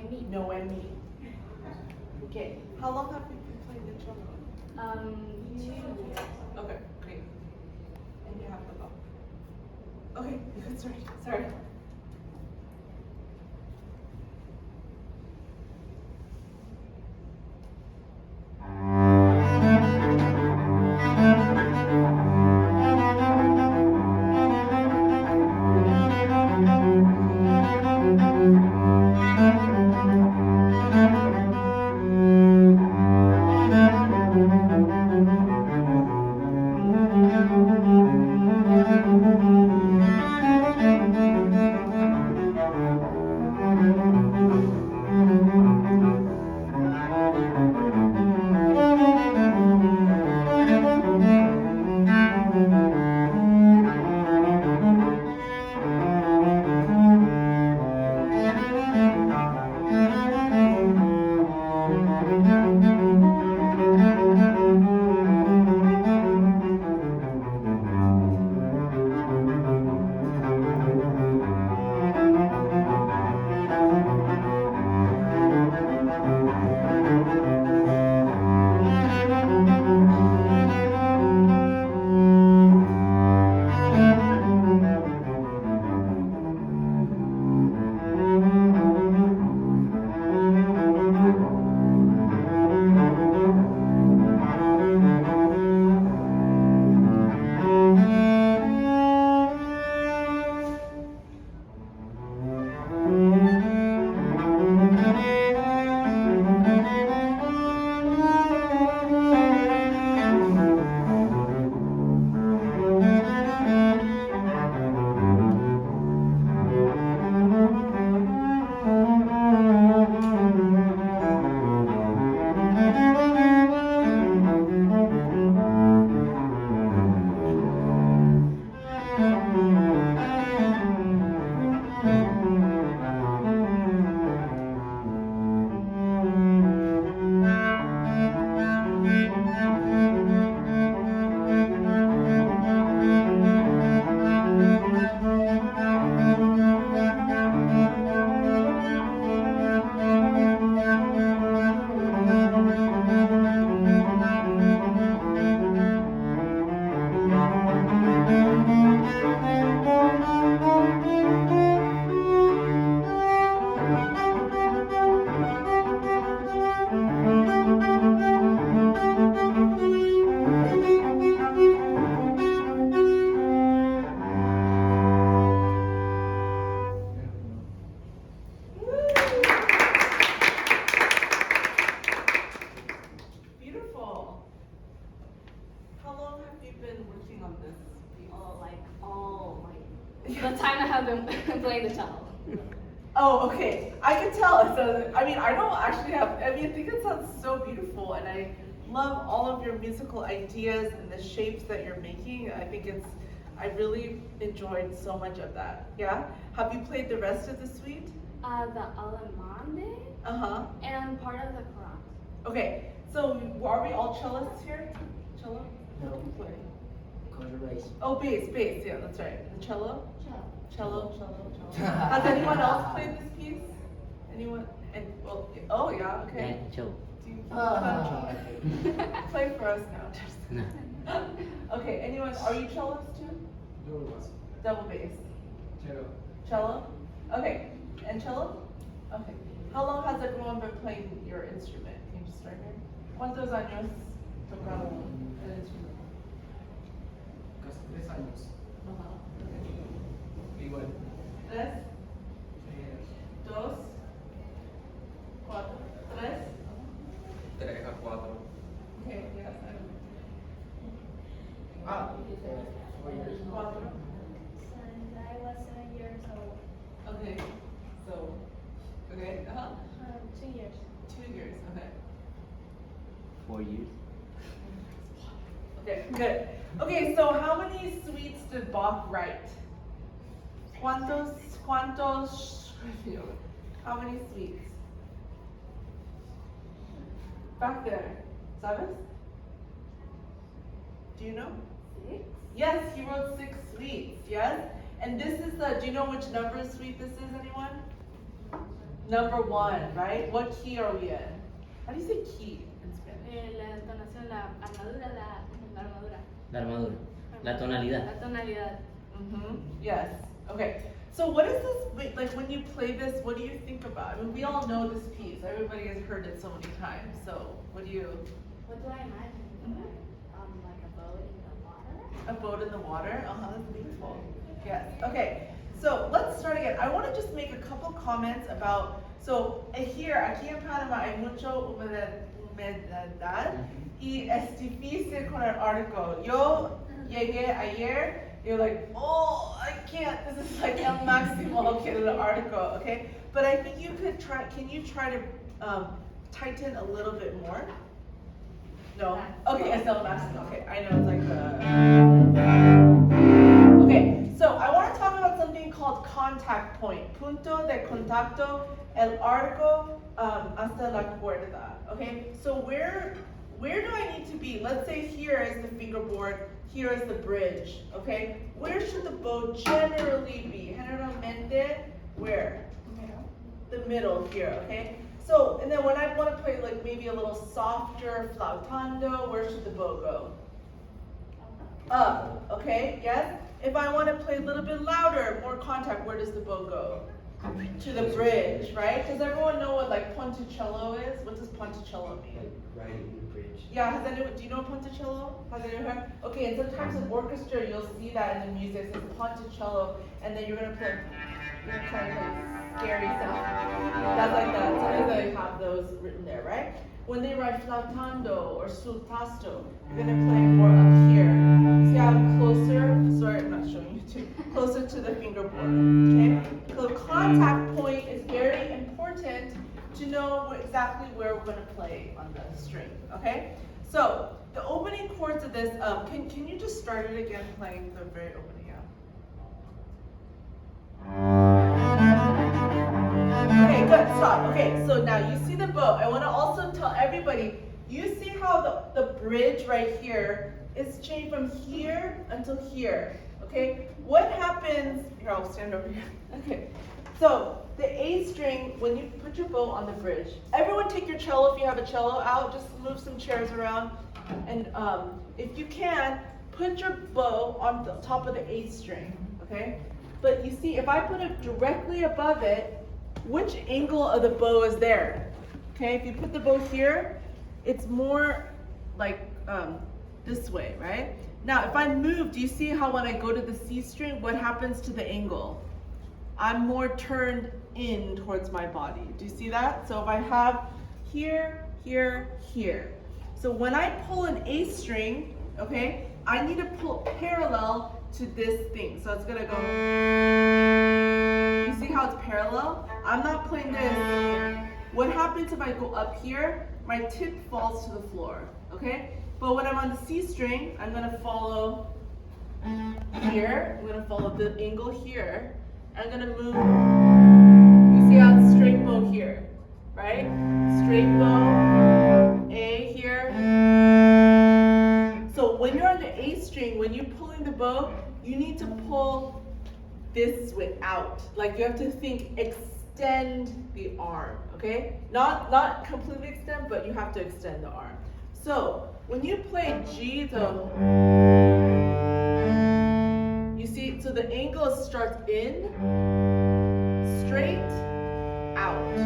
Noemi. Noemi. Okay. How long have you been playing the cello? 2 years. Okay, great. And you have the bow. Okay, you can start. Sorry. Beautiful. How long have you been working on this piece? The time I have been playing the cello. Oh, okay. I can tell. So, I mean, I don't actually have, I think it sounds so beautiful, and I love all of your musical ideas and the shapes that you're making. I really enjoyed so much of that. Yeah? Have you played the rest of the suite? The Alemande Uh-huh. and part of the Quran. Okay, so are we all cellists here? Cello? No. Who do you play? Contrabass. Oh, bass, yeah, that's right. The cello? Cello. Cello. Has anyone else played this piece? Anyone? And well, oh yeah, okay. Yeah, Cho. Do you play for us now? Okay, anyone? Are you cellists too? Double bass. Double bass. Cello. Cello? Okay. And cello? Okay. How long has everyone been playing your instrument? Can you just start here? ¿Cuántos años tocando el instrumento? Casi 3 años. Ajá. Igual. 3, 2, 4, 3. 3 a 4. Okay, yes, Ah, 4 years. 4. Since I was 7 years old. Okay. So, okay, 2 years. 2 years, okay. 4 years. Okay, good. Okay, so how many suites did Bach write? ¿Cuántos? How many suites? Back there, ¿sabes? Do you know? 6? Yes, he wrote 6 suites, yes? And this is do you know which number suite this is, anyone? Number 1, right? What key are we in? How do you say key in Spanish? La entonación, la armadura, la armadura. La armadura. La tonalidad. La tonalidad. Yes. Okay. So what is this, like when you play this, what do you think about? I mean, we all know this piece. Everybody has heard it so many times. So what do you? What do I imagine? Like a boat in the water? A boat in the water? That's beautiful. Yes. Okay. So let's start again. I want to just make a couple comments about, so here, aquí en Panama hay mucho humedad y es difícil con el arco. Yo llegué ayer, you're like, oh, I can't, this is like el máximo que el arco, okay? But I think you could try, can you try to tighten a little bit more? No? Okay, it's el máximo, okay, I know it's like okay, so I want to talk about something called contact point. Punto de contacto, el arco hasta la cuerda, okay? So where do I need to be? Let's say here is the fingerboard, here is the bridge, okay? Where should the bow generally be? Generalmente, where? The middle here, okay? So, and then when I want to play like maybe a little softer flautando, where should the bow go? Up, okay, yes? If I want to play a little bit louder, more contact, where does the bow go? To the bridge, right? Does everyone know what like ponticello is? What does ponticello mean? Like riding the bridge. Yeah, has anyone, do you know ponticello? Has anyone heard? Okay, and sometimes in orchestra you'll see that in the music, it says ponticello, and then you're gonna play, you're gonna try to play scary stuff. That's like that. Sometimes they have those written there, right? When they write flautando or sul tasto, you're gonna play more up here. See how I'm closer? Sorry, I'm not showing you too. Closer to the fingerboard. Okay? So contact point is very important to know exactly where we're gonna play on the string. Okay? So the opening chords of this, can you just start it again playing the very opening? Okay, good, stop. Okay, so now you see the bow. I want to also tell everybody, you see how the bridge right here is changed from here until here, okay? What happens, here I'll stand over here. Okay, so the A string, when you put your bow on the bridge, everyone take your cello if you have a cello out, just move some chairs around. And if you can, put your bow on the top of the A string, okay? But you see, if I put it directly above it, which angle of the bow is there? Okay, if you put the bow here, it's more like this way, right? Now, if I move, do you see how when I go to the C string, what happens to the angle? I'm more turned in towards my body. Do you see that? So if I have here, here, here. So when I pull an A string, okay, I need to pull parallel to this thing. So it's gonna go, you see how it's parallel? I'm not playing this. What happens if I go up here? My tip falls to the floor, okay? But when I'm on the C string, I'm gonna follow here. I'm gonna follow the angle here. I'm gonna move, you see how it's straight bow here, right? Straight bow, A here. So when you're on the A string, when you're pulling the bow, you need to pull this way out. Like you have to think, extend the arm, okay? Not completely extend, but you have to extend the arm. So when you play G though, you see, so the angle starts in, straight, out.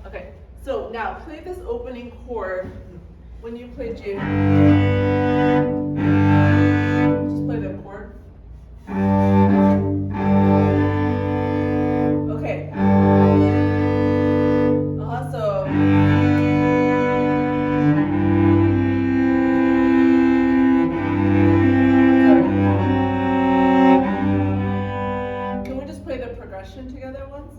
Okay, so now play this opening chord when you play G. Just play the chord. Okay. So. Can we just play the progression together once?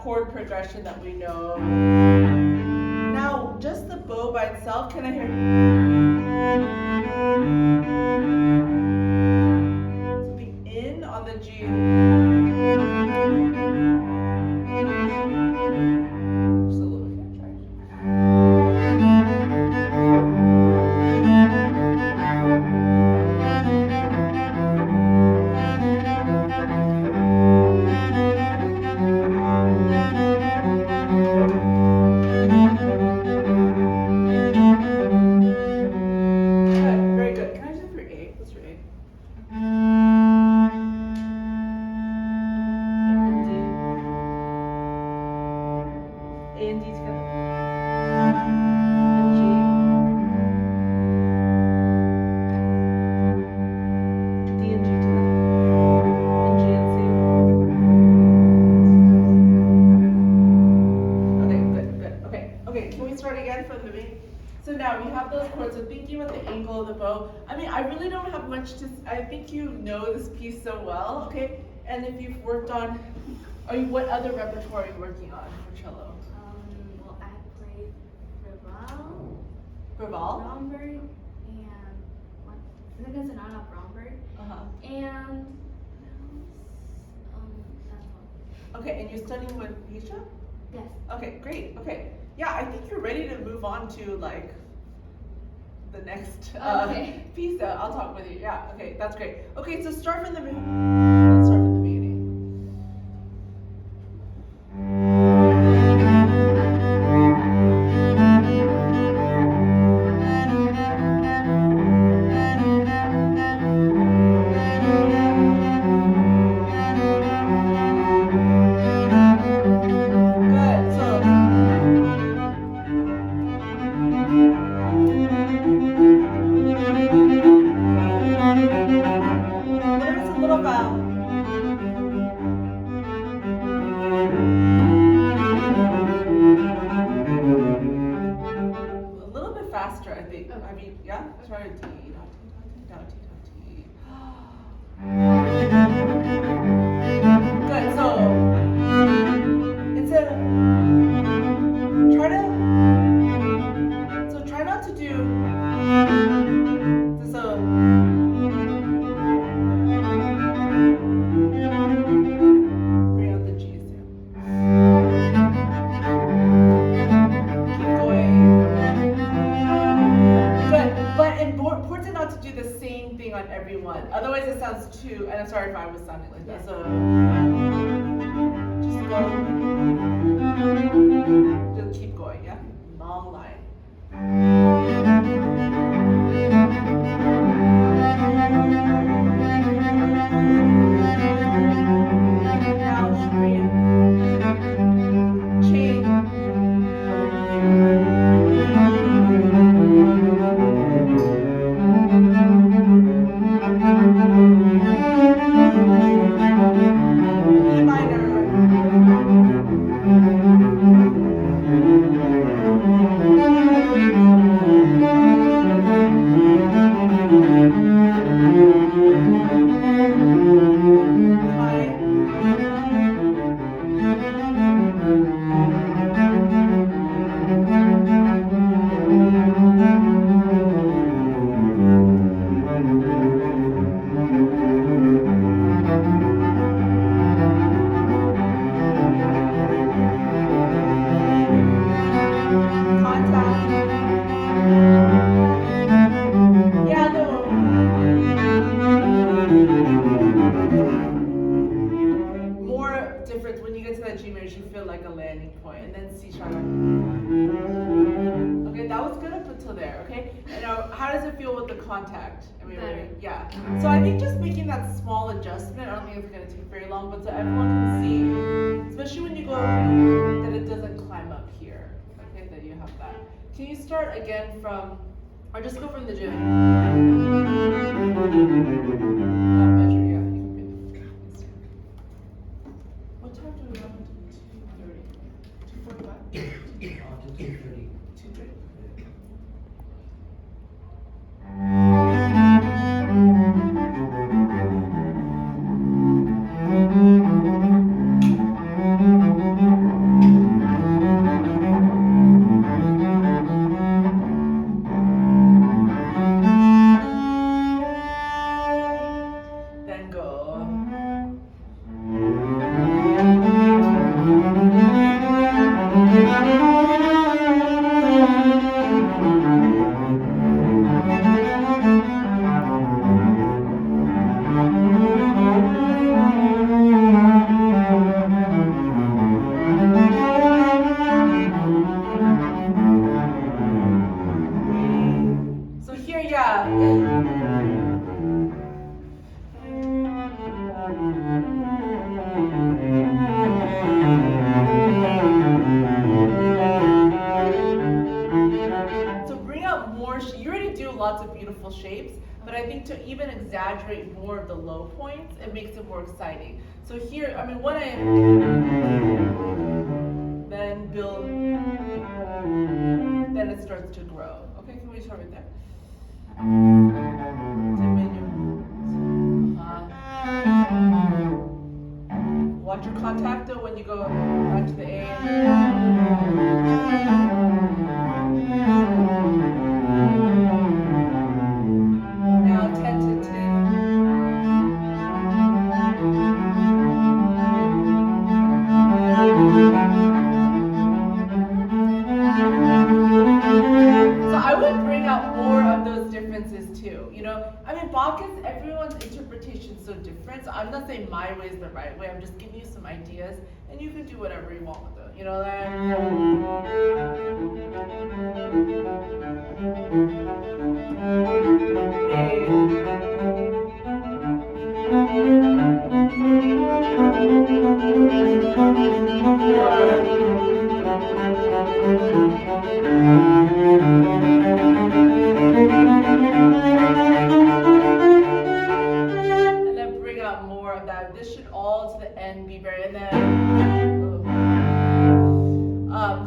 Chord progression that we know. Now, just the bow by itself, can I hear? So the in on the G. A and D together. And G. D and G together. And G and C. Okay, good, good. Okay, can we start again from the beginning? So now we have those chords, so thinking about the angle of the bow. I mean, I really don't have much to, I think you know this piece so well, okay? And if you've worked on, what other repertoire are you working on for cello? Well, I played Ravel, Raval? Bromberg, and what? I think it's Sonata Bromberg, Uh-huh. and that's all. Okay, and you're studying with Misha? Yes. Okay, great, okay. Yeah, I think you're ready to move on to like the next Okay. piece. I'll talk with you, yeah, okay, that's great. Okay, so start from the beginning. Let's start from the beginning. Good, so what if it's a little a little bit faster, I think. I mean, yeah, try to D, dot, T, dot, T, dot, T, dot, T. Good, so it's a try not to do so bring out the G's here. Keep going. Good, but important not to do the same thing on everyone. Otherwise it sounds too, and I'm sorry if I was sounding like that. So just go. Just keep going, yeah? Long line. Now, straight. Chain. E minor. Contact. Yeah, no. More difference when you get to that G major, you feel like a landing point, and then C sharp. Okay, that was good up until there. Okay, and now how does it feel with the contact? I mean, Better. yeah. So I think just making that small adjustment, I don't think it's gonna take very long, but so everyone can see, especially when you go, that it doesn't climb up here. Okay, that you have that. Can you start again from, or just go from the G? That measure, yeah. You can pick. What time do we have until 2:30? 2:45? After 2:30. 2:30. Then go. beautiful shapes, but I think to even exaggerate more of the low points, it makes it more exciting. So here, I mean, when I then build, then it starts to grow. Okay, can we start right there? Watch your contact though when you go back to the A. Now 10 to 10. So I would bring out more of those differences too. You know, I mean, Bach is everyone's interpretation is so different. So I'm not saying my way is the right way. I'm just giving you some ideas, and you can do whatever you want with it. You know that. And then bring out more of that. This should all to the end be very, and then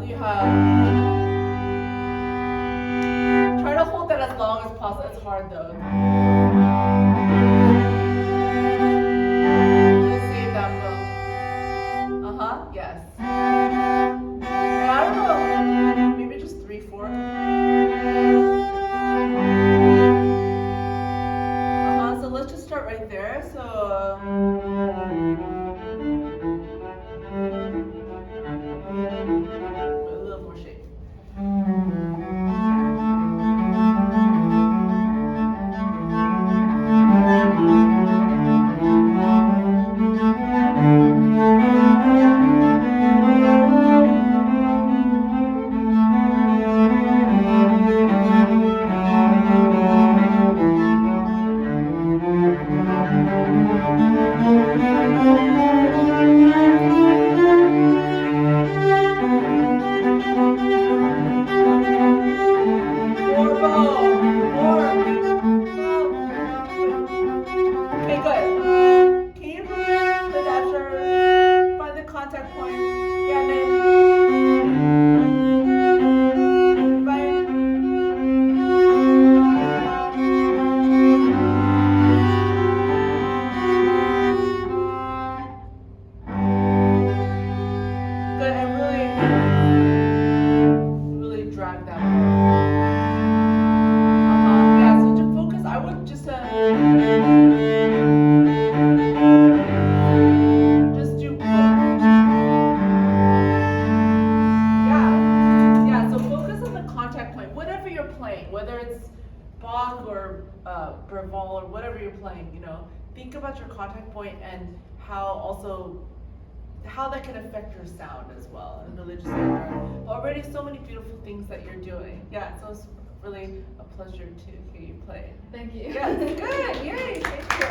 you have, try to hold that as long as possible. It's hard though. Save that book. Yes. And I don't know, maybe just 3, 4. So let's just start right there. So a little more shape. More bow, more. Okay, good. Can you put that find the contact point? Yeah, then. Good, and really drag that out. Yeah, so to focus, I would just do yeah, so focus on the contact point, whatever you're playing, whether it's Bach or Breville or whatever you're playing, you know, think about your contact point and how that can affect your sound as well, and really just already so many beautiful things that you're doing. Yeah, so it's really a pleasure to hear you play. Thank you. Yes, good, yay, thank you.